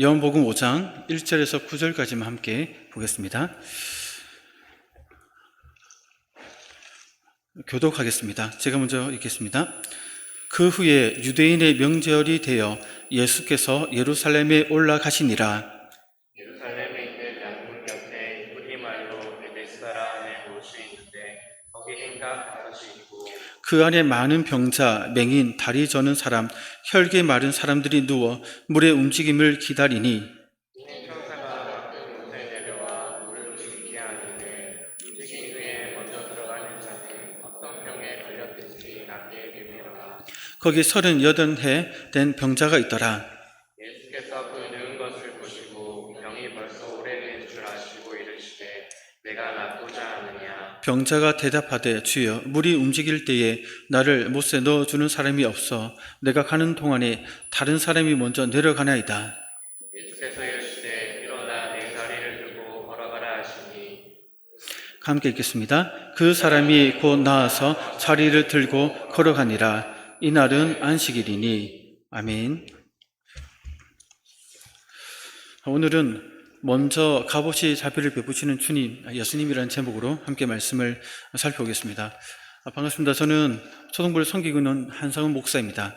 요한복음 5장 1절에서 9절까지만 함께 보겠습니다. 교독하겠습니다. 제가 먼저 읽겠습니다. 그 후에 유대인의 명절이 되어 예수께서 예루살렘에 올라가시니라. 예루살렘에 있는 양문 곁에 우리 말로 베데스다라 하는 못이 있는데 거기 행각 5이 있고 그 안에 많은 병자, 맹인, 다리 저는 사람, 혈기 마른 사람들이 누워 물의 움직임을 기다리니 이는 천사가 막든 못에 내려와 물을 움직이게 하는데 움직인 후에 먼저 들어가는 자는 어떤 병에 걸렸든지 낫게 되리라. 거기 38해 된 병자가 있더라. 예수께서 그 누운 것을 보시고 병이 벌써 오래된 줄 아시고 이르시되 내가 낫고자 하느냐. 병자가 대답하되 주여 물이 움직일 때에 나를 못에 넣어주는 사람이 없어 내가 가는 동안에 다른 사람이 먼저 내려가나이다. 예수께서 이르시되 일어나 내 자리를 들고 걸어가라 하시니 함께 읽겠습니다. 그 사람이 곧 나와서 자리를 들고 걸어가니라. 이날은 안식일이니. 아멘. 오늘은 먼저 값없이 자비를 베푸시는 주님, 예수님이라는 제목으로 함께 말씀을 살펴보겠습니다. 반갑습니다. 저는 초등부를 섬기고 있는 한상훈 목사입니다.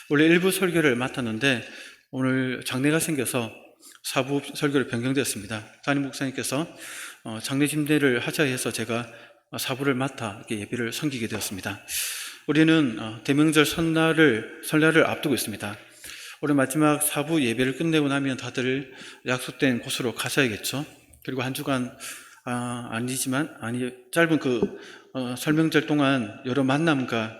원래 일부 설교를 맡았는데 오늘 장례가 생겨서 사부 설교를 변경되었습니다. 담임 목사님께서 장례 집례를 하자 해서 제가 사부를 맡아 이렇게 예배를 섬기게 되었습니다. 우리는 대명절 설날을 앞두고 있습니다. 올해 마지막 사부 예배를 끝내고 나면 다들 약속된 곳으로 가셔야겠죠. 그리고 한 주간 짧은 설명절 동안 여러 만남과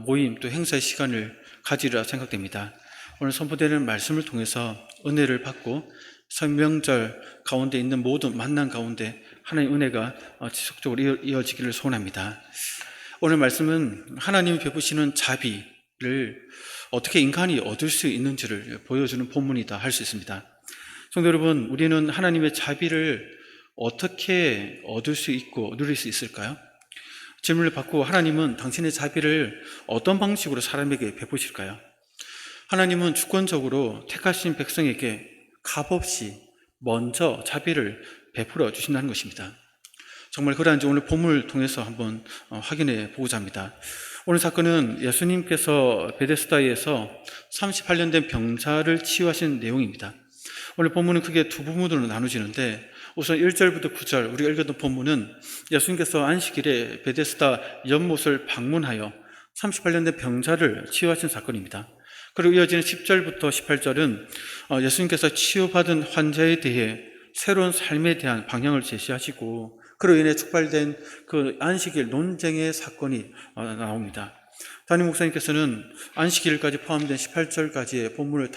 모임 또 행사의 시간을 가지리라 생각됩니다. 오늘 선포되는 말씀을 통해서 은혜를 받고 설명절 가운데 있는 모든 만남 가운데 하나님의 은혜가 지속적으로 이어지기를 소원합니다. 오늘 말씀은 하나님이 베푸시는 자비를 어떻게 인간이 얻을 수 있는지를 보여주는 본문이다 할 수 있습니다. 성도 여러분, 우리는 하나님의 자비를 어떻게 얻을 수 있고 누릴 수 있을까요? 질문을 받고 하나님은 당신의 자비를 어떤 방식으로 사람에게 베푸실까요? 하나님은 주권적으로 택하신 백성에게 값없이 먼저 자비를 베풀어 주신다는 것입니다. 정말 그러한지 오늘 본문을 통해서 한번 확인해 보고자 합니다. 오늘 사건은 예수님께서 베데스다에서 38년 된 병자를 치유하신 내용입니다. 오늘 본문은 크게 두 부분으로 나누지는데 우선 1절부터 9절 우리가 읽었던 본문은 예수님께서 안식일에 베데스다 연못을 방문하여 38년 된 병자를 치유하신 사건입니다. 그리고 이어지는 10절부터 18절은 예수님께서 치유받은 환자에 대해 새로운 삶에 대한 방향을 제시하시고 그로 인해 축발된 그 안식일 논쟁의 사건이 나옵니다. 담임 목사님께서는 안식일까지 포함된 18절까지의 본문을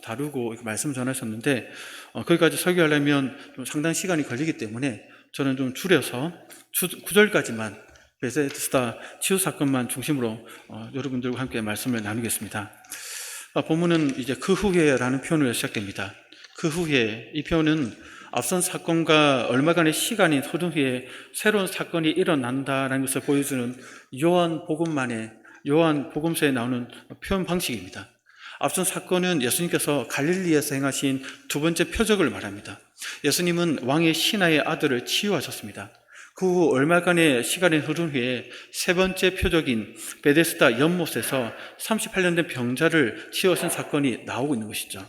다루고 말씀 전하셨는데 거기까지 설교하려면 좀 상당히 시간이 걸리기 때문에 저는 좀 줄여서 9절까지만 베데스다 치유 사건만 중심으로 여러분들과 함께 말씀을 나누겠습니다. 본문은 이제 그 후에라는 표현으로 시작됩니다. 그 후에, 이 표현은 앞선 사건과 얼마간의 시간이 흐른 후에 새로운 사건이 일어난다는 것을 보여주는 요한복음서에 나오는 표현 방식입니다. 앞선 사건은 예수님께서 갈릴리에서 행하신 두 번째 표적을 말합니다. 예수님은 왕의 신하의 아들을 치유하셨습니다. 그 후 얼마간의 시간이 흐른 후에 세 번째 표적인 베데스다 연못에서 38년 된 병자를 치유하신 사건이 나오고 있는 것이죠.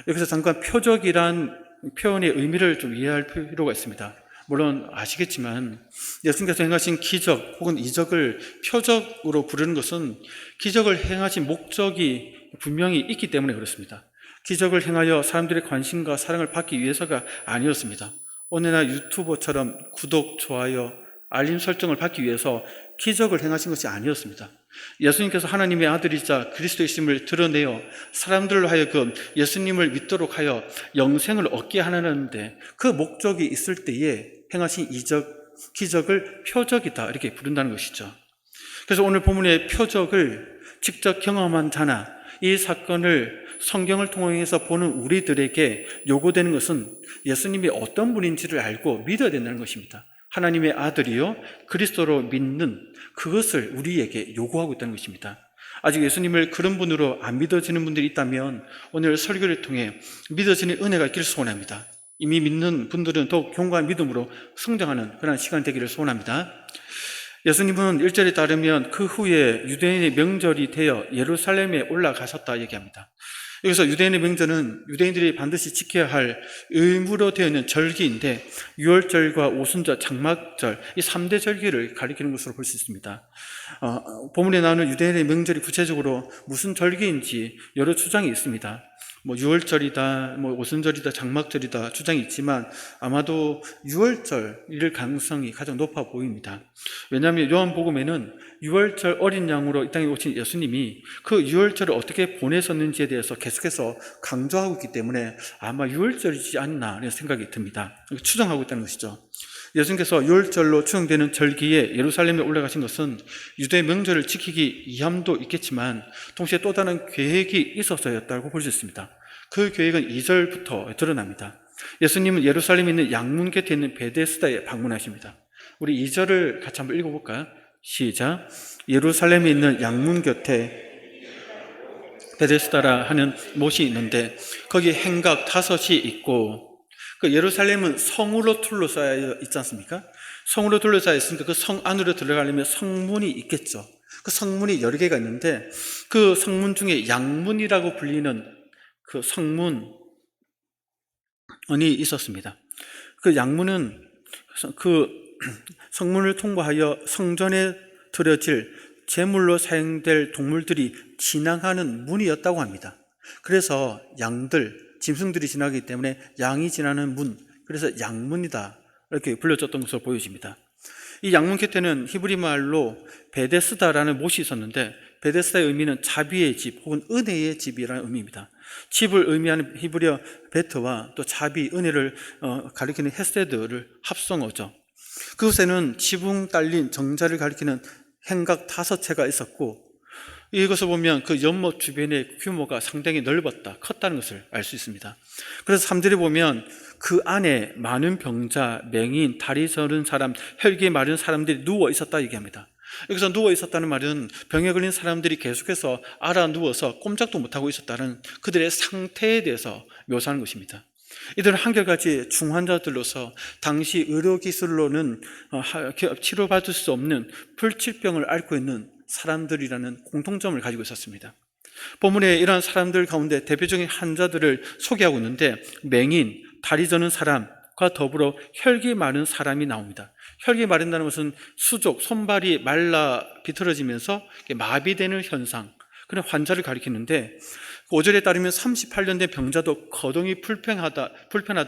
여기서 잠깐 표적이란 표현의 의미를 좀 이해할 필요가 있습니다. 물론 아시겠지만 예수님께서 행하신 기적 혹은 이적을 표적으로 부르는 것은 기적을 행하신 목적이 분명히 있기 때문에 그렇습니다. 기적을 행하여 사람들의 관심과 사랑을 받기 위해서가 아니었습니다. 오늘날 유튜버처럼 구독, 좋아요, 알림 설정을 받기 위해서 기적을 행하신 것이 아니었습니다. 예수님께서 하나님의 아들이자 그리스도이심을 드러내어 사람들로 하여금 예수님을 믿도록 하여 영생을 얻게 하는데 그 목적이 있을 때에 행하신 기적을 표적이다 이렇게 부른다는 것이죠. 그래서 오늘 본문의 표적을 직접 경험한 자나 이 사건을 성경을 통해서 보는 우리들에게 요구되는 것은 예수님이 어떤 분인지를 알고 믿어야 된다는 것입니다. 하나님의 아들이요 그리스도로 믿는 그것을 우리에게 요구하고 있다는 것입니다. 아직 예수님을 그런 분으로 안 믿어지는 분들이 있다면 오늘 설교를 통해 믿어지는 은혜가 있기를 소원합니다. 이미 믿는 분들은 더욱 견고한 믿음으로 성장하는 그런 시간 되기를 소원합니다. 예수님은 1절에 따르면 그 후에 유대인의 명절이 되어 예루살렘에 올라가셨다 얘기합니다. 여기서 유대인의 명절은 유대인들이 반드시 지켜야 할 의무로 되어 있는 절기인데 유월절과 오순절, 장막절 이 3대 절기를 가리키는 것으로 볼 수 있습니다. 본문에 나오는 유대인의 명절이 구체적으로 무슨 절기인지 여러 주장이 있습니다. 유월절이다, 오순절이다, 장막절이다 주장이 있지만 아마도 유월절일 가능성이 가장 높아 보입니다. 왜냐하면 요한복음에는 유월절 어린 양으로 이 땅에 오신 예수님이 그 유월절을 어떻게 보내셨는지에 대해서 계속해서 강조하고 있기 때문에 아마 유월절이지 않나 하는 생각이 듭니다. 추정하고 있다는 것이죠. 예수님께서 유월절로 추정되는 절기에 예루살렘에 올라가신 것은 유대 명절을 지키기 위함도 있겠지만 동시에 또 다른 계획이 있어서였다고 볼 수 있습니다. 그 계획은 2절부터 드러납니다. 예수님은 예루살렘에 있는 양문 곁에 있는 베데스다에 방문하십니다. 우리 2절을 같이 한번 읽어볼까요? 시작. 예루살렘에 있는 양문 곁에 베데스다라 하는 못이 있는데 거기 행각 5이 있고, 그 예루살렘은 성으로 둘러싸여 있지 않습니까? 성으로 둘러싸여 있으니까 그 성 안으로 들어가려면 성문이 있겠죠. 그 성문이 여러 개가 있는데 그 성문 중에 양문이라고 불리는 그 성문이 있었습니다. 그 양문은 그 성문을 통과하여 성전에 드려질 제물로 사용될 동물들이 지나가는 문이었다고 합니다. 그래서 양들, 짐승들이 지나기 때문에 양이 지나는 문, 그래서 양문이다 이렇게 불려졌던 것으로 보여집니다. 이 양문 곁에는 히브리 말로 베데스다라는 못이 있었는데 베데스다의 의미는 자비의 집 혹은 은혜의 집이라는 의미입니다. 집을 의미하는 히브리어 베트와 또 자비, 은혜를 가리키는 헤세드를 합성어죠. 그곳에는 지붕 딸린 정자를 가리키는 행각 5채가 있었고, 이것을 보면 그 연못 주변의 규모가 상당히 넓었다, 컸다는 것을 알 수 있습니다. 그래서 3절에 보면 그 안에 많은 병자, 맹인, 다리 저른 사람, 혈기 마른 사람들이 누워 있었다 얘기합니다. 여기서 누워 있었다는 말은 병에 걸린 사람들이 계속해서 알아 누워서 꼼짝도 못하고 있었다는 그들의 상태에 대해서 묘사하는 것입니다. 이들은 한결같이 중환자들로서 당시 의료기술로는 치료받을 수 없는 불치병을 앓고 있는 사람들이라는 공통점을 가지고 있었습니다. 본문에 이러한 사람들 가운데 대표적인 환자들을 소개하고 있는데 맹인, 다리 저는 사람과 더불어 혈기 마른 사람이 나옵니다. 혈기 마른다는 것은 수족, 손발이 말라 비틀어지면서 마비되는 현상, 그런 환자를 가리키는데 5절에 따르면 38년 된 병자도 거동이 불편하다,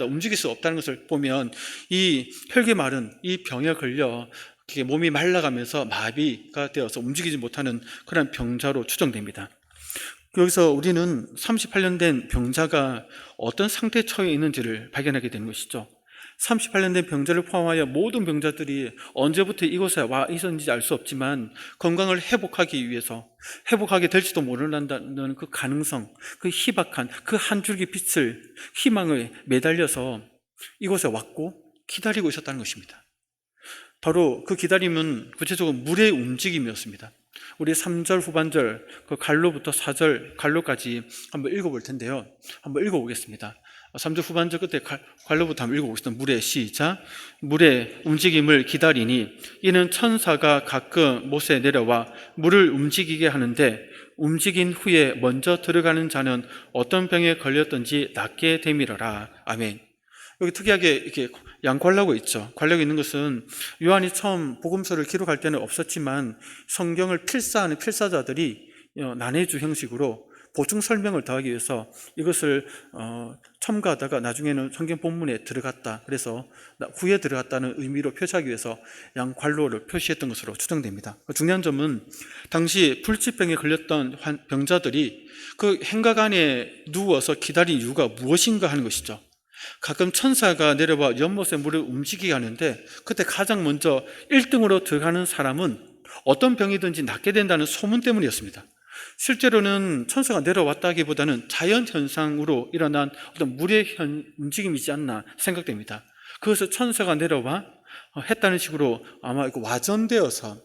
움직일 수 없다는 것을 보면 이 혈기 마른 이 병에 걸려 몸이 말라가면서 마비가 되어서 움직이지 못하는 그런 병자로 추정됩니다. 여기서 우리는 38년 된 병자가 어떤 상태에 처해 있는지를 발견하게 되는 것이죠. 38년 된 병자를 포함하여 모든 병자들이 언제부터 이곳에 와 있었는지 알 수 없지만 건강을 회복하기 위해서, 회복하게 될지도 모른다는 그 가능성, 그 희박한 그 한 줄기 빛을, 희망을 매달려서 이곳에 왔고 기다리고 있었다는 것입니다. 바로 그 기다림은 구체적으로 물의 움직임이었습니다. 우리 3절 후반절, 그 갈로부터 4절 갈로까지 한번 읽어볼 텐데요. 한번 읽어보겠습니다. 3절 후반절 끝에 갈로부터 한번 읽어보겠습니다. 물의 시작. 물의 움직임을 기다리니 이는 천사가 가끔 못에 내려와 물을 움직이게 하는데 움직인 후에 먼저 들어가는 자는 어떤 병에 걸렸든지 낫게 되밀어라. 아멘. 여기 특이하게 이렇게 양관라고 있죠. 관라가 있는 것은 요한이 처음 복음서를 기록할 때는 없었지만 성경을 필사하는 필사자들이 난해주 형식으로 보충 설명을 더하기 위해서 이것을 첨가하다가 나중에는 성경 본문에 들어갔다, 그래서 후에 들어갔다는 의미로 표시하기 위해서 양관로를 표시했던 것으로 추정됩니다. 중요한 점은 당시 불치병에 걸렸던 병자들이 그 행각 안에 누워서 기다린 이유가 무엇인가 하는 것이죠. 가끔 천사가 내려와 연못에 물을 움직이게 하는데 그때 가장 먼저 1등으로 들어가는 사람은 어떤 병이든지 낫게 된다는 소문 때문이었습니다. 실제로는 천사가 내려왔다기보다는 자연현상으로 일어난 어떤 물의 움직임이지 않나 생각됩니다. 그것을 천사가 내려와 했다는 식으로 아마 와전되어서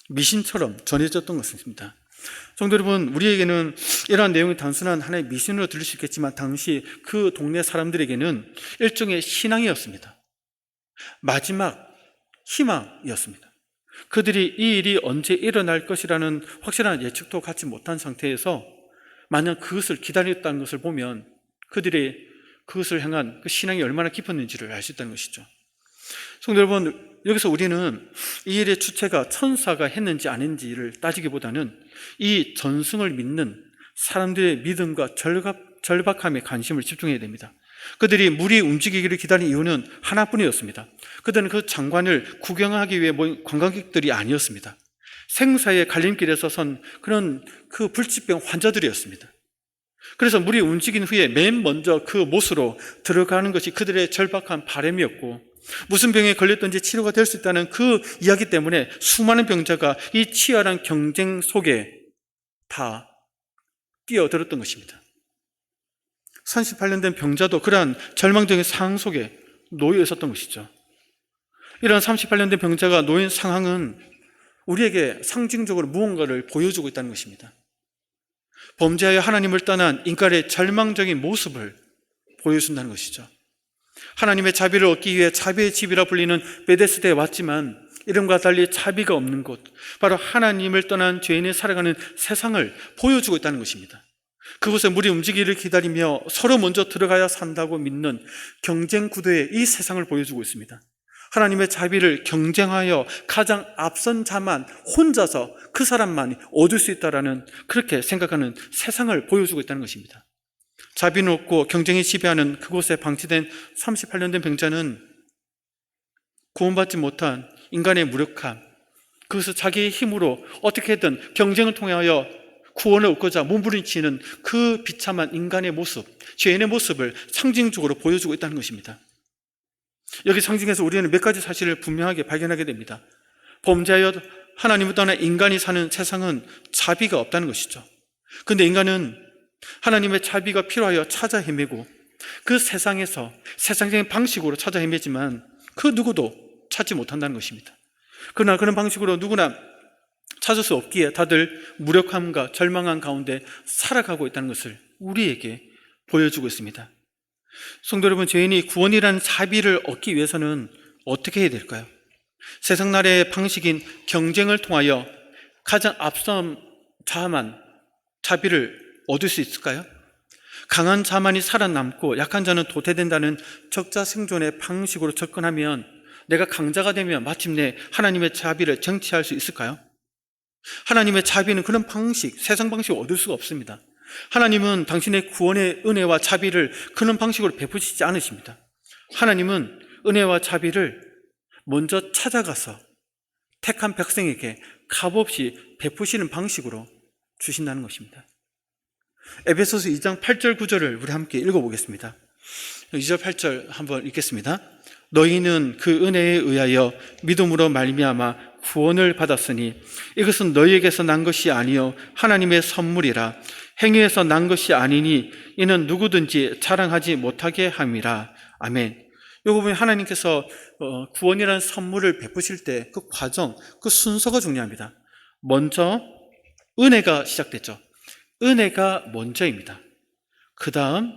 미신처럼 전해졌던 것입니다. 성도 여러분, 우리에게는 이러한 내용이 단순한 하나의 미신으로 들릴 수 있겠지만 당시 그 동네 사람들에게는 일종의 신앙이었습니다. 마지막 희망이었습니다. 그들이 이 일이 언제 일어날 것이라는 확실한 예측도 갖지 못한 상태에서 만약 그것을 기다렸다는 것을 보면 그들의 그것을 향한 그 신앙이 얼마나 깊었는지를 알 수 있다는 것이죠. 성도 여러분, 여기서 우리는 이 일의 주체가 천사가 했는지 아닌지를 따지기보다는 이 전승을 믿는 사람들의 믿음과 절박함에 관심을 집중해야 됩니다. 그들이 물이 움직이기를 기다린 이유는 하나뿐이었습니다. 그들은 그 장관을 구경하기 위해 모인 관광객들이 아니었습니다. 생사의 갈림길에서 선 그런 그 불치병 환자들이었습니다. 그래서 물이 움직인 후에 맨 먼저 그 못으로 들어가는 것이 그들의 절박한 바람이었고, 무슨 병에 걸렸든지 치료가 될 수 있다는 그 이야기 때문에 수많은 병자가 이 치열한 경쟁 속에 다 뛰어들었던 것입니다. 38년 된 병자도 그러한 절망적인 상황 속에 놓여 있었던 것이죠. 이런 38년 된 병자가 놓인 상황은 우리에게 상징적으로 무언가를 보여주고 있다는 것입니다. 범죄하여 하나님을 떠난 인간의 절망적인 모습을 보여준다는 것이죠. 하나님의 자비를 얻기 위해 자비의 집이라 불리는 베데스다에 왔지만 이름과 달리 자비가 없는 곳, 바로 하나님을 떠난 죄인이 살아가는 세상을 보여주고 있다는 것입니다. 그곳에 물이 움직이기를 기다리며 서로 먼저 들어가야 산다고 믿는 경쟁 구도의 이 세상을 보여주고 있습니다. 하나님의 자비를 경쟁하여 가장 앞선 자만, 혼자서 그 사람만이 얻을 수 있다라는, 그렇게 생각하는 세상을 보여주고 있다는 것입니다. 자비는 없고 경쟁이 지배하는 그곳에 방치된 38년 된 병자는 구원받지 못한 인간의 무력함, 그것을 자기의 힘으로 어떻게든 경쟁을 통하여 구원을 얻고자 몸부림치는 그 비참한 인간의 모습, 죄인의 모습을 상징적으로 보여주고 있다는 것입니다. 여기 상징에서 우리는 몇 가지 사실을 분명하게 발견하게 됩니다. 범죄하여 하나님을 떠나 인간이 사는 세상은 자비가 없다는 것이죠. 그런데 인간은 하나님의 자비가 필요하여 찾아 헤매고 그 세상에서 세상적인 방식으로 찾아 헤매지만 그 누구도 찾지 못한다는 것입니다. 그러나 그런 방식으로 누구나 찾을 수 없기에 다들 무력함과 절망한 가운데 살아가고 있다는 것을 우리에게 보여주고 있습니다. 성도 여러분, 죄인이 구원이라는 자비를 얻기 위해서는 어떻게 해야 될까요? 세상 나라의 방식인 경쟁을 통하여 가장 앞선 자만 자비를 얻을 수 있을까요? 강한 자만이 살아남고 약한 자는 도태된다는 적자생존의 방식으로 접근하면 내가 강자가 되면 마침내 하나님의 자비를 쟁취할 수 있을까요? 하나님의 자비는 그런 방식, 세상 방식을 얻을 수가 없습니다. 하나님은 당신의 구원의 은혜와 자비를 그런 방식으로 베푸시지 않으십니다. 하나님은 은혜와 자비를 먼저 찾아가서 택한 백성에게 값없이 베푸시는 방식으로 주신다는 것입니다. 에베소서 2장 8절 9절을 우리 함께 읽어보겠습니다. 2절 8절 한번 읽겠습니다. 너희는 그 은혜에 의하여 믿음으로 말미암아 구원을 받았으니 이것은 너희에게서 난 것이 아니요 하나님의 선물이라. 행위에서 난 것이 아니니 이는 누구든지 자랑하지 못하게 함이라. 아멘. 요거 보면 하나님께서 구원이라는 선물을 베푸실 때 그 과정, 그 순서가 중요합니다. 먼저 은혜가 시작됐죠. 은혜가 먼저입니다. 그 다음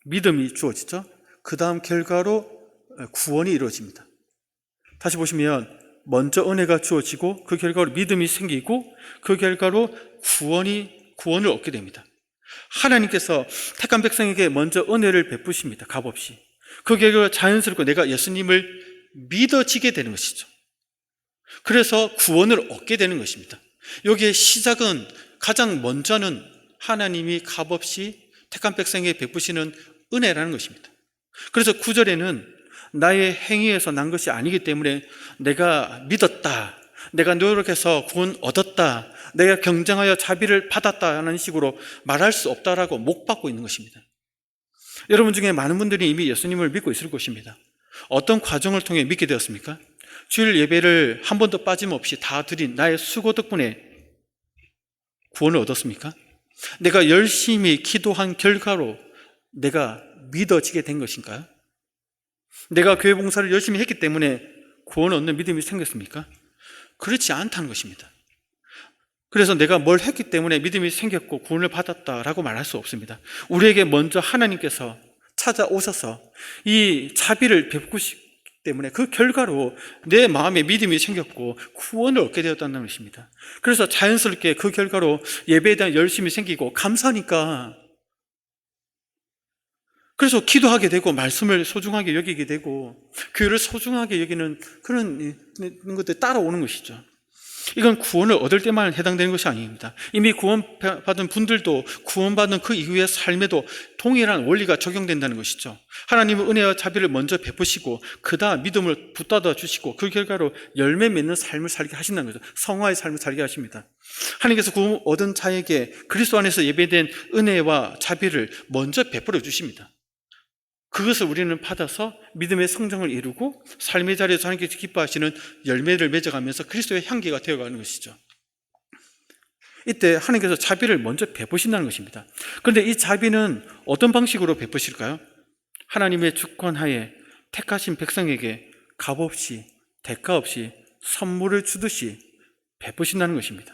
믿음이 주어지죠. 그 다음 결과로 구원이 이루어집니다. 다시 보시면 먼저 은혜가 주어지고 그 결과로 믿음이 생기고 그 결과로 구원을 얻게 됩니다. 하나님께서 택한 백성에게 먼저 은혜를 베푸십니다. 값없이. 그 결과로 자연스럽게 내가 예수님을 믿어지게 되는 것이죠. 그래서 구원을 얻게 되는 것입니다. 여기에 시작은 가장 먼저는 하나님이 값없이 택한 백성에게 베푸시는 은혜라는 것입니다. 그래서 9절에는 나의 행위에서 난 것이 아니기 때문에 내가 믿었다, 내가 노력해서 구원 얻었다, 내가 경쟁하여 자비를 받았다는 식으로 말할 수 없다라고 못 받고 있는 것입니다. 여러분 중에 많은 분들이 이미 예수님을 믿고 있을 것입니다. 어떤 과정을 통해 믿게 되었습니까? 주일 예배를 한 번도 빠짐없이 다 드린 나의 수고 덕분에 구원을 얻었습니까? 내가 열심히 기도한 결과로 내가 믿어지게 된 것인가요? 내가 교회 봉사를 열심히 했기 때문에 구원 얻는 믿음이 생겼습니까? 그렇지 않다는 것입니다. 그래서 내가 뭘 했기 때문에 믿음이 생겼고 구원을 받았다라고 말할 수 없습니다. 우리에게 먼저 하나님께서 찾아오셔서 이 자비를 베푸시기 때문에 그 결과로 내 마음에 믿음이 생겼고 구원을 얻게 되었다는 것입니다. 그래서 자연스럽게 그 결과로 예배에 대한 열심이 생기고 감사하니까, 그래서 기도하게 되고 말씀을 소중하게 여기게 되고 교회를 소중하게 여기는 그런 것들이 따라오는 것이죠. 이건 구원을 얻을 때만 해당되는 것이 아닙니다. 이미 구원받은 분들도 구원받은 그 이후의 삶에도 동일한 원리가 적용된다는 것이죠. 하나님은 은혜와 자비를 먼저 베푸시고 그 다음 믿음을 붙잡아 주시고 그 결과로 열매 맺는 삶을 살게 하신다는 거죠. 성화의 삶을 살게 하십니다. 하나님께서 구원 얻은 자에게 그리스도 안에서 예배된 은혜와 자비를 먼저 베풀어 주십니다. 그것을 우리는 받아서 믿음의 성장을 이루고 삶의 자리에서 하나님께서 기뻐하시는 열매를 맺어가면서 그리스도의 향기가 되어가는 것이죠. 이때 하나님께서 자비를 먼저 베푸신다는 것입니다. 그런데 이 자비는 어떤 방식으로 베푸실까요? 하나님의 주권하에 택하신 백성에게 값없이 대가 없이 선물을 주듯이 베푸신다는 것입니다.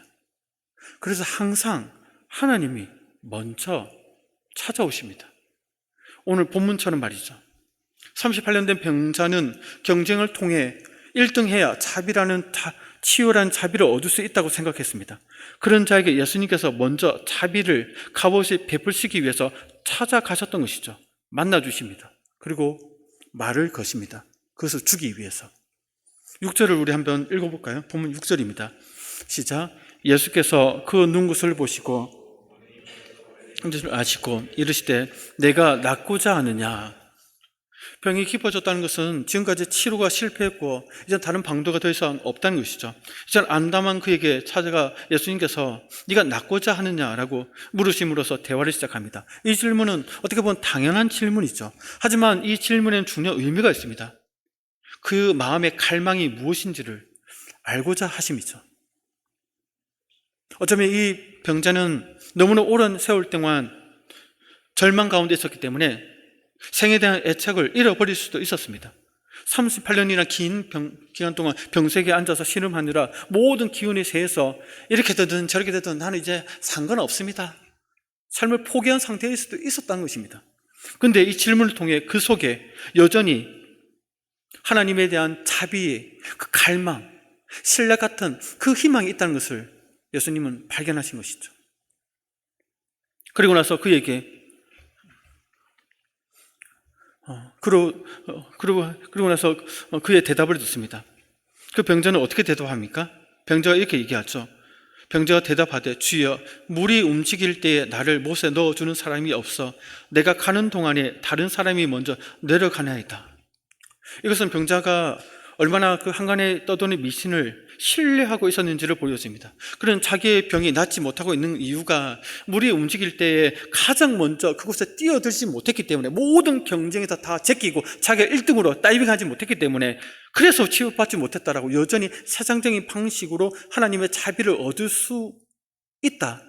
그래서 항상 하나님이 먼저 찾아오십니다. 오늘 본문처럼 말이죠. 38년 된 병자는 경쟁을 통해 1등해야 자비라는 치열한 자비를 얻을 수 있다고 생각했습니다. 그런 자에게 예수님께서 먼저 자비를 값없이 베풀시기 위해서 찾아가셨던 것이죠. 만나주십니다. 그리고 말을 거십니다. 그것을 주기 위해서. 6절을 우리 한번 읽어볼까요? 본문 6절입니다. 시작. 예수께서 그 눈굿을 보시고 아시고 이르시되 내가 낫고자 하느냐. 병이 깊어졌다는 것은 지금까지 치료가 실패했고 이제 다른 방도가 더 이상 없다는 것이죠. 이제 안담한 그에게 찾아가 예수님께서 네가 낫고자 하느냐라고 물으심으로써 대화를 시작합니다. 이 질문은 어떻게 보면 당연한 질문이죠. 하지만 이 질문에는 중요한 의미가 있습니다. 그 마음의 갈망이 무엇인지를 알고자 하심이죠. 어쩌면 이 병자는 너무나 오랜 세월 동안 절망 가운데 있었기 때문에 생에 대한 애착을 잃어버릴 수도 있었습니다. 38년이나 긴 기간 동안 병석에 앉아서 신음하느라 모든 기운이 쇠해서 이렇게 되든 저렇게 되든 나는 이제 상관없습니다. 삶을 포기한 상태일 수도 있었다는 것입니다. 그런데 이 질문을 통해 그 속에 여전히 하나님에 대한 자비의 그 갈망, 신뢰 같은 그 희망이 있다는 것을 예수님은 발견하신 것이죠. 그리고 나서 그에게 그리고 나서 그의 대답을 듣습니다. 그 병자는 어떻게 대답합니까? 병자가 이렇게 얘기하죠. 병자가 대답하되 주여 물이 움직일 때에 나를 못에 넣어주는 사람이 없어 내가 가는 동안에 다른 사람이 먼저 내려가나이다. 이것은 병자가 얼마나 그 한간에 떠도는 미신을 신뢰하고 있었는지를 보여줍니다. 그런 자기의 병이 낫지 못하고 있는 이유가 물이 움직일 때에 가장 먼저 그곳에 뛰어들지 못했기 때문에 모든 경쟁에서 다 제끼고 자기가 1등으로 다이빙하지 못했기 때문에 그래서 치유받지 못했다라고 여전히 세상적인 방식으로 하나님의 자비를 얻을 수 있다.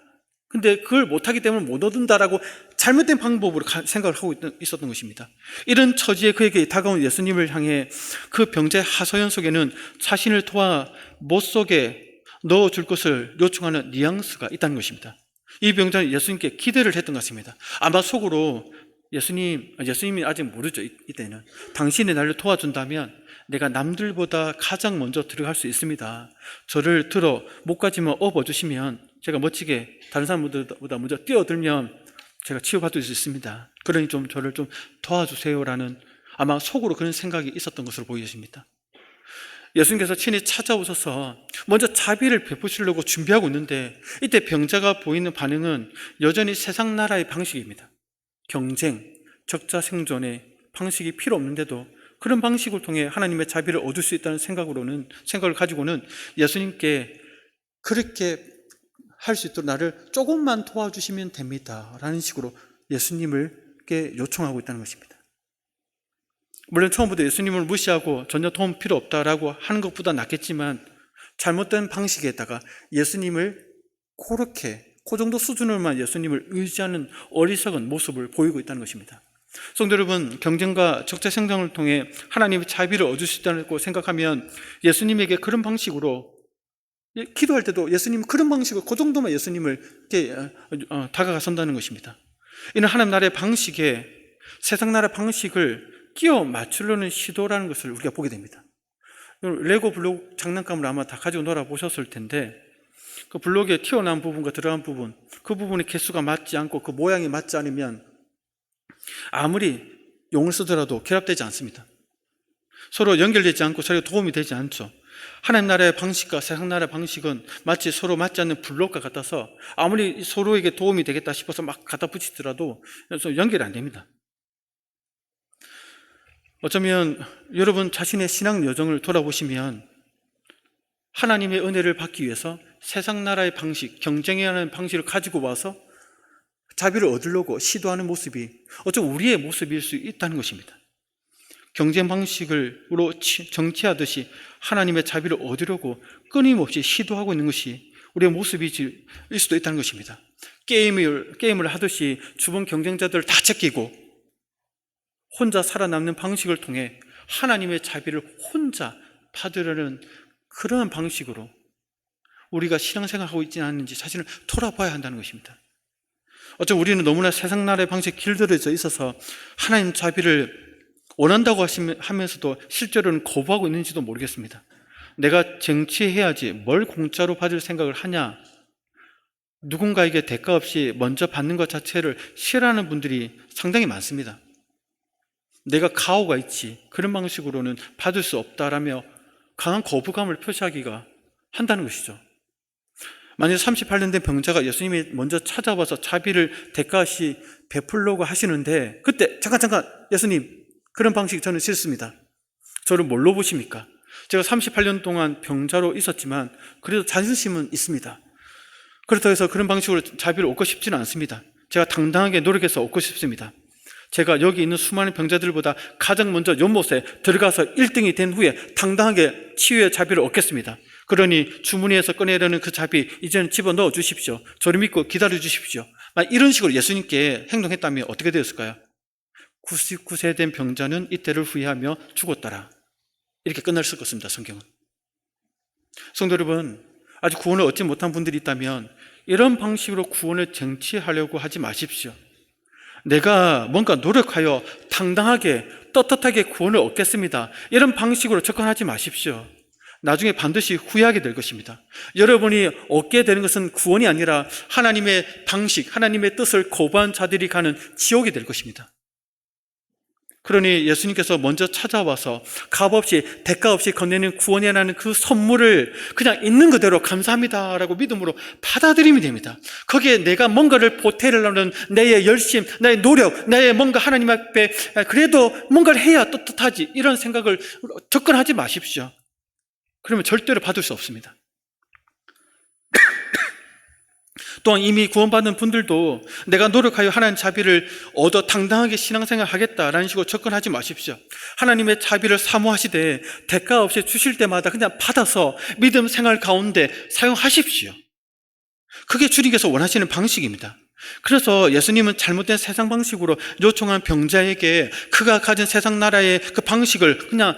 근데 그걸 못하기 때문에 못 얻는다라고 잘못된 방법으로 생각을 하고 있었던 것입니다. 이런 처지에 그에게 다가온 예수님을 향해 그 병자의 하소연 속에는 자신을 도와 못 속에 넣어줄 것을 요청하는 뉘앙스가 있다는 것입니다. 이 병자는 예수님께 기대를 했던 것 같습니다. 아마 속으로 예수님이 아직 모르죠. 이때는 당신이 나를 도와준다면 내가 남들보다 가장 먼저 들어갈 수 있습니다. 저를 들어 목까지만 업어주시면 제가 멋지게 다른 사람보다 먼저 뛰어들면 제가 치유받을 수 있습니다. 그러니 좀 저를 좀 도와주세요라는 아마 속으로 그런 생각이 있었던 것으로 보여집니다. 예수님께서 친히 찾아오셔서 먼저 자비를 베푸시려고 준비하고 있는데 이때 병자가 보이는 반응은 여전히 세상 나라의 방식입니다. 경쟁, 적자 생존의 방식이 필요 없는데도 그런 방식을 통해 하나님의 자비를 얻을 수 있다는 생각을 가지고는 예수님께 그렇게 할 수 있도록 나를 조금만 도와주시면 됩니다 라는 식으로 예수님께 요청하고 있다는 것입니다. 물론 처음부터 예수님을 무시하고 전혀 도움 필요 없다라고 하는 것보다 낫겠지만 잘못된 방식에다가 예수님을 그렇게 그 정도 수준으로만 예수님을 의지하는 어리석은 모습을 보이고 있다는 것입니다. 성도 여러분, 경쟁과 적자 생장을 통해 하나님의 자비를 얻을 수 있다고 생각하면 예수님에게 그런 방식으로 기도할 때도 예수님 그런 방식으로 그 정도만 예수님을 이렇게 다가가선다는 것입니다. 이는 하나님 나라의 방식에 세상 나라 방식을 끼워 맞추려는 시도라는 것을 우리가 보게 됩니다. 레고 블록 장난감을 아마 다 가지고 놀아보셨을 텐데 그 블록에 튀어나온 부분과 들어간 부분, 그 부분의 개수가 맞지 않고 그 모양이 맞지 않으면 아무리 용을 쓰더라도 결합되지 않습니다. 서로 연결되지 않고 서로 도움이 되지 않죠. 하나님 나라의 방식과 세상 나라의 방식은 마치 서로 맞지 않는 블록과 같아서 아무리 서로에게 도움이 되겠다 싶어서 막 갖다 붙이더라도 연결이 안 됩니다. 어쩌면 여러분 자신의 신앙 여정을 돌아보시면 하나님의 은혜를 받기 위해서 세상 나라의 방식, 경쟁하는 방식을 가지고 와서 자비를 얻으려고 시도하는 모습이 어쩌면 우리의 모습일 수 있다는 것입니다. 경쟁 방식으로 정치하듯이 하나님의 자비를 얻으려고 끊임없이 시도하고 있는 것이 우리의 모습일 수도 있다는 것입니다. 게임을 하듯이 주변 경쟁자들을 다 제끼고 혼자 살아남는 방식을 통해 하나님의 자비를 혼자 받으려는 그러한 방식으로 우리가 신앙생활하고 있지 않는지 자신을 돌아봐야 한다는 것입니다. 어쩌면 우리는 너무나 세상 나라의 방식에 길들여져 있어서 하나님 자비를 원한다고 하면서도 실제로는 거부하고 있는지도 모르겠습니다. 내가 정치해야지 뭘 공짜로 받을 생각을 하냐, 누군가에게 대가 없이 먼저 받는 것 자체를 싫어하는 분들이 상당히 많습니다. 내가 가오가 있지 그런 방식으로는 받을 수 없다라며 강한 거부감을 표시하기가 한다는 것이죠. 만약 38년 된 병자가 예수님이 먼저 찾아와서 자비를 대가 없이 베풀려고 하시는데 그때 잠깐 예수님 그런 방식 저는 싫습니다. 저를 뭘로 보십니까? 제가 38년 동안 병자로 있었지만 그래도 자존심은 있습니다. 그렇다고 해서 그런 방식으로 자비를 얻고 싶지는 않습니다. 제가 당당하게 노력해서 얻고 싶습니다. 제가 여기 있는 수많은 병자들보다 가장 먼저 연못에 들어가서 1등이 된 후에 당당하게 치유의 자비를 얻겠습니다. 그러니 주머니에서 꺼내려는 그 자비 이제는 집어넣어 주십시오. 저를 믿고 기다려 주십시오. 이런 식으로 예수님께 행동했다면 어떻게 되었을까요? 99세 된 병자는 이때를 후회하며 죽었더라. 이렇게 끝날 수 없습니다. 성경은. 성도 여러분, 아직 구원을 얻지 못한 분들이 있다면 이런 방식으로 구원을 쟁취하려고 하지 마십시오. 내가 뭔가 노력하여 당당하게 떳떳하게 구원을 얻겠습니다. 이런 방식으로 접근하지 마십시오. 나중에 반드시 후회하게 될 것입니다. 여러분이 얻게 되는 것은 구원이 아니라 하나님의 방식, 하나님의 뜻을 거부한 자들이 가는 지옥이 될 것입니다. 그러니 예수님께서 먼저 찾아와서 값없이 대가 없이 건네는 구원이라는 그 선물을 그냥 있는 그대로 감사합니다라고 믿음으로 받아들이면 됩니다. 거기에 내가 뭔가를 보태려는 나의 열심, 나의 노력, 나의 뭔가 하나님 앞에 그래도 뭔가를 해야 떳떳하지 이런 생각을 접근하지 마십시오. 그러면 절대로 받을 수 없습니다. 또한 이미 구원받은 분들도 내가 노력하여 하나님 자비를 얻어 당당하게 신앙생활 하겠다라는 식으로 접근하지 마십시오. 하나님의 자비를 사모하시되 대가 없이 주실 때마다 그냥 받아서 믿음 생활 가운데 사용하십시오. 그게 주님께서 원하시는 방식입니다. 그래서 예수님은 잘못된 세상 방식으로 요청한 병자에게 그가 가진 세상 나라의 그 방식을 그냥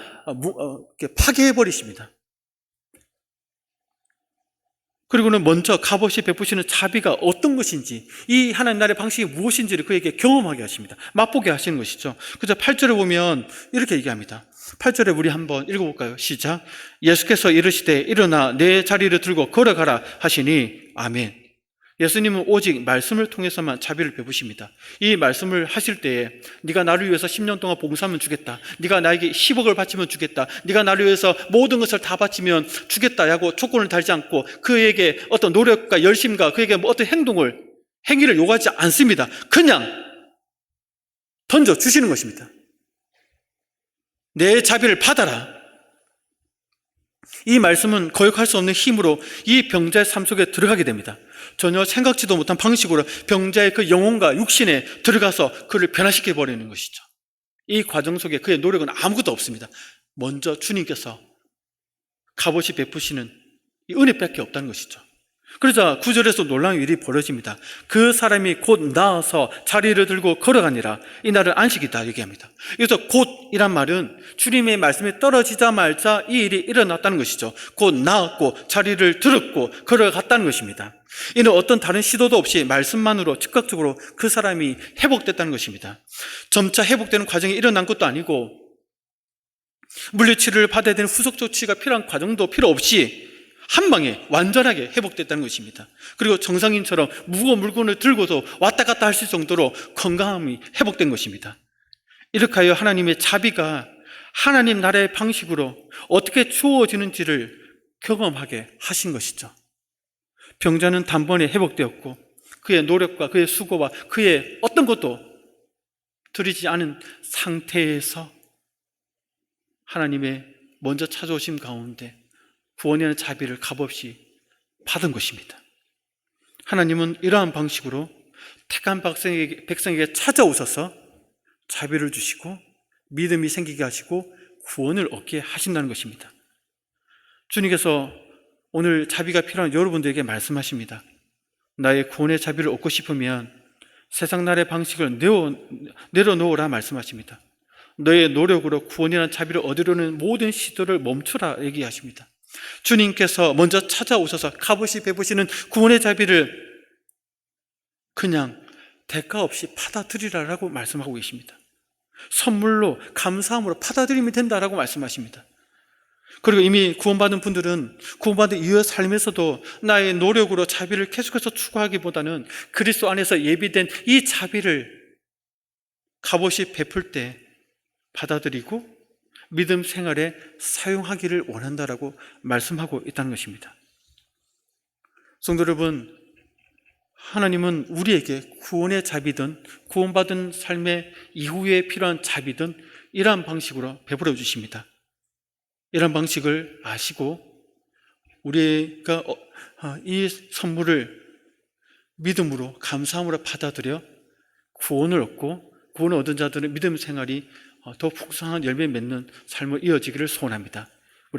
파괴해버리십니다. 그리고는 먼저 값없이 베푸시는 자비가 어떤 것인지, 이 하나님 나라의 방식이 무엇인지를 그에게 경험하게 하십니다. 맛보게 하시는 것이죠. 그래서 8절에 보면 이렇게 얘기합니다. 8절에 우리 한번 읽어볼까요? 시작. 예수께서 이르시되 일어나 내 자리를 들고 걸어가라 하시니 아멘. 예수님은 오직 말씀을 통해서만 자비를 베푸십니다. 이 말씀을 하실 때에 네가 나를 위해서 10년 동안 봉사하면 주겠다. 네가 나에게 10억을 바치면 주겠다. 네가 나를 위해서 모든 것을 다 바치면 주겠다 하고 조건을 달지 않고 그에게 어떤 노력과 열심과 그에게 어떤 행위를 요구하지 않습니다. 그냥 던져주시는 것입니다. 내 자비를 받아라. 이 말씀은 거역할 수 없는 힘으로 이 병자의 삶 속에 들어가게 됩니다. 전혀 생각지도 못한 방식으로 병자의 그 영혼과 육신에 들어가서 그를 변화시켜버리는 것이죠. 이 과정 속에 그의 노력은 아무것도 없습니다. 먼저 주님께서 값없이 베푸시는 이 은혜밖에 없다는 것이죠. 그러자 9절에서 놀라운 일이 벌어집니다. 그 사람이 곧 나아서 자리를 들고 걸어가니라. 이날은 안식이다 얘기합니다. 여기서 곧이란 말은 주님의 말씀이 떨어지자마자 이 일이 일어났다는 것이죠. 곧 나았고 자리를 들었고 걸어갔다는 것입니다. 이는 어떤 다른 시도도 없이 말씀만으로 즉각적으로 그 사람이 회복됐다는 것입니다. 점차 회복되는 과정이 일어난 것도 아니고 물리치료를 받아야 되는 후속 조치가 필요한 과정도 필요 없이 한 방에 완전하게 회복됐다는 것입니다. 그리고 정상인처럼 무거운 물건을 들고도 왔다 갔다 할 수 있을 정도로 건강함이 회복된 것입니다. 이렇게 하여 하나님의 자비가 하나님 나라의 방식으로 어떻게 주어지는지를 경험하게 하신 것이죠. 병자는 단번에 회복되었고 그의 노력과 그의 수고와 그의 어떤 것도 들이지 않은 상태에서 하나님의 먼저 찾아오심 가운데 구원에 대한 자비를 값없이 받은 것입니다. 하나님은 이러한 방식으로 택한 백성에게 찾아오셔서 자비를 주시고 믿음이 생기게 하시고 구원을 얻게 하신다는 것입니다. 주님께서 오늘 자비가 필요한 여러분들에게 말씀하십니다. 나의 구원의 자비를 얻고 싶으면 세상 나라의 방식을 내려놓으라 말씀하십니다. 너의 노력으로 구원이라는 자비를 얻으려는 모든 시도를 멈추라 얘기하십니다. 주님께서 먼저 찾아오셔서 값없이 베푸시는 구원의 자비를 그냥 대가 없이 받아들이라라고 말씀하고 계십니다. 선물로 감사함으로 받아들이면 된다라고 말씀하십니다. 그리고 이미 구원받은 분들은 구원받은 이후의 삶에서도 나의 노력으로 자비를 계속해서 추구하기보다는 그리스도 안에서 예비된 이 자비를 값없이 베풀 때 받아들이고 믿음 생활에 사용하기를 원한다라고 말씀하고 있다는 것입니다. 성도 여러분, 하나님은 우리에게 구원의 자비든 구원받은 삶의 이후에 필요한 자비든 이러한 방식으로 베풀어 주십니다. 이러한 방식을 아시고 우리가 이 선물을 믿음으로 감사함으로 받아들여 구원을 얻고 구원을 얻은 자들은 믿음 생활이 더 풍성한 열매 맺는 삶을 이어지기를 소원합니다.